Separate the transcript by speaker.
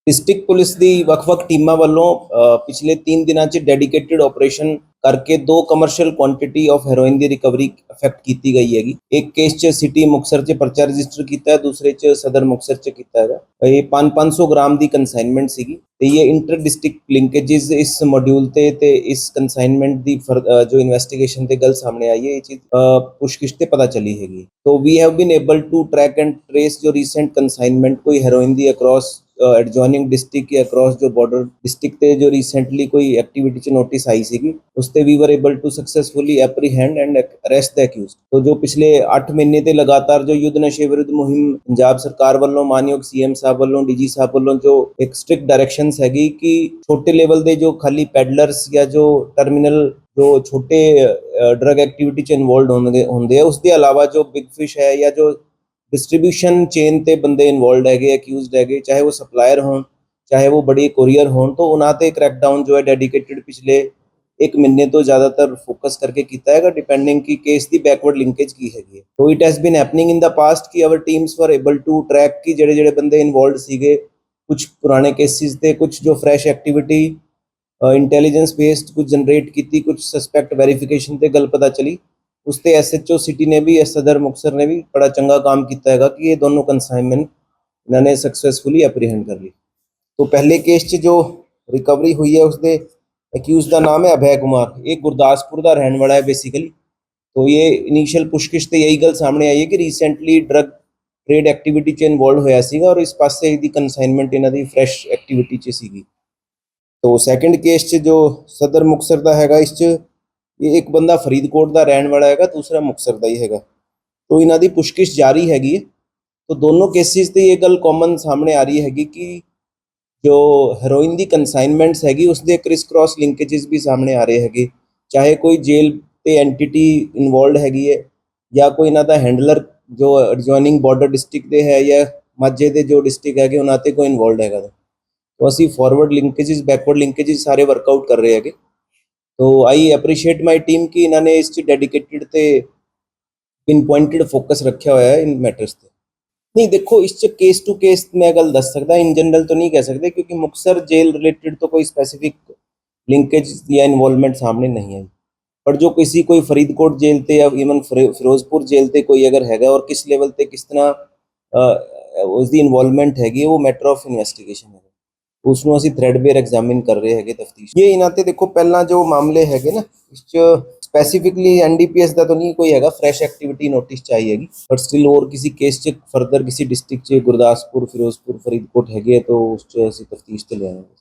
Speaker 1: District police ਦੀ ਵੱਖ-ਵੱਖ ਟੀਮਾਂ ਵੱਲੋਂ ਪਿਛਲੇ 3 ਦਿਨਾਂ 'ਚ ਡੈਡੀਕੇਟਿਡ ਆਪਰੇਸ਼ਨ ਕਰਕੇ 2 commercial quantity of heroin the recovery effect ਕੀਤੀ ਗਈ ਹੈਗੀ। ਇੱਕ ਕੇਸ 'ਚ ਸਿਟੀ ਮੁਕਤਸਰ 'ਚ ਪਰਚਾ ਰਜਿਸਟਰ ਕੀਤਾ ਹੈ, ਦੂਸਰੇ 'ਚ ਸਦਰ ਮੁਕਤਸਰ 'ਚ ਕੀਤਾ ਹੈਗਾ। ਇਹ 500 ਗ੍ਰਾਮ ਦੀ ਕੰਸਾਈਨਮੈਂਟ ਸੀਗੀ ਤੇ ਇਹ ਇੰਟਰ ਡਿਸਟ੍ਰਿਕਟ ਲਿੰਕੇजेस ਇਸ ਮੋਡਿਊਲ ਤੇ ਇਸ ਕੰਸਾਈਨਮੈਂਟ ਦੀ ਜੋ ਇਨਵੈਸਟੀਗੇਸ਼ਨ ਤੇ ਗੱਲ ਸਾਹਮਣੇ ਆਈ ਹੈ, ਇਹ ਚੀਜ਼ ਪੁੱਛਗਿੱਛ ਤੇ ਪਤਾ ਚੱਲੀ ਹੈਗੀ। तो we have been able to track and trace जो रिसेंट कंसाइनमेंट कोई हेरोइन दी अक्रॉस एडजॉइनिंग डिस्ट्रिक्ट या अक्रॉस जो बॉर्डर डिस्ट्रिक्ट ते जो रिसेंटली कोई एक्टिविटी च नोटिस आई सीगी, उसते we were able to successfully apprehend and arrest the accused. तो जो पिछले 8 महीने ते लगातार जो युद्ध नशे विरुद्ध मुहिम पंजाब सरकार वालों मानयोग सीएम साहब वालों डीजी साहब वालों जो एक स्ट्रिक्ट डायरेक्शंस हैगी कि छोटे लेवल दे जो खाली पैडलर्स या जो टर्मिनल जो छोटे ड्रग एक्टिविटी च इन्वॉल्व होंगे उसके अलावा जो बिग फिश है या जो डिस्ट्रीब्यूशन चेन ते बंदे इन्वॉल्व है अक्यूज है, चाहे वो सप्लायर हों चाहे वो बड़ी कोरियर हों, तो उन्होंने क्रैकडाउन जो है डेडिकेटेड पिछले 1 महीने तो ज़्यादातर फोकस करके किया है, डिपेंडिंग की केस की बैकवर्ड लिंकेज की हैगी। तो it has been happening in the past कि our teams were able to track कि जेडे बंदे इन्वॉल्व सीगे, कुछ पुराने केसिस थे, कुछ जो फ्रैश एक्टिविटी इंटैलीजेंस बेस्ड कुछ जनरेट की, कुछ सस्पैक्ट वेरीफिकेशन ते गल पता चली। उसते SHO सिटी ने भी सदर मुक्तसर ने भी बड़ा चंगा काम किया है कि ये दोनों कंसाइनमेंट इन्होंने सक्सैसफुली एप्रीहेंड कर ली। तो पहले केस च जो रिकवरी हुई है उसके एक्यूज का नाम है अभय कुमार, एक गुरदासपुर का रहने वाला है बेसिकली। तो ये इनिशियल पुछगिछ ते यही गल सामने आई है कि रिसेंटली ड्रग ट्रेड एक्टिविटी च इन्वॉल्व होया सीगा और इस पासे दी कंसाइनमेंट इन्हां दी फ्रैश एक्टिविटी च सीगी। तो सैकेंड केस च जो सदर मुक्तसर का हैगा, इस ये एक बंदा फरीदकोट का रहने वाला हैगा, दूसरा मुक्तसर का ही हैगा। तो इन्हां दी पुछगिछ जारी हैगी। तो दोनों केसिस ते ये गल कॉमन सामने आ रही हैगी कि जो हेरोइन दी कंसाइनमेंट्स हैगी उसके क्रिस क्रॉस लिंकेजेस भी सामने आ रहे हैगे, चाहे कोई जेल ते एंटिटी इन्वॉल्व हैगी है या कोई इन्हां दा हैंडलर जो एडजॉइनिंग बॉर्डर डिस्ट्रिक्ट दे है या माझे दे जो डिस्ट्रिक्ट हैगे उन्हां ते कोई इन्वॉल्व हैगा। तो असी फॉरवर्ड लिंकेजेस बैकवर्ड लिंकेजेस सारे वर्कआउट कर रहे हैं। तो आई एप्रीशिएट माई टीम कि इन्होंने इस डेडिकेटेड ते पिन पॉइंटेड फोकस रखा हुआ है इन मैटर्स ते। नहीं देखो, इस केस टू केस मैं गल दस सकता, इन जनरल तो नहीं कह सकते क्योंकि मुक्तसर जेल रिलेटेड तो कोई स्पेसिफिक लिंकेज या इन्वॉल्वमेंट सामने नहीं आई। पर जो किसी कोई फरीदकोट जेल ते या ईवन फिरोजपुर जेल ते कोई अगर हैगा और किस लेवल ते किस तरह उसकी इन्वॉल्वमेंट हैगी, वो मैटर ऑफ इन्वेस्टिगेशन है, उसनों असी थ्रेडबेयर एग्जामिन कर रहे हैं तफ्तीश। ये इन्हां ते देखो पहला जो मामले हैगे ना, इस स्पेसिफिकली NDPS का तो नहीं कोई हैगा, फ्रैश एक्टिविटी नोटिस चाहिए, बट स्टिल और किसी केस च फर्दर किसी डिस्ट्रिक्ट च गुरदासपुर फिरोजपुर फरीदकोट हैगे तो उस असी तफ्तीश ते ले आएंगे।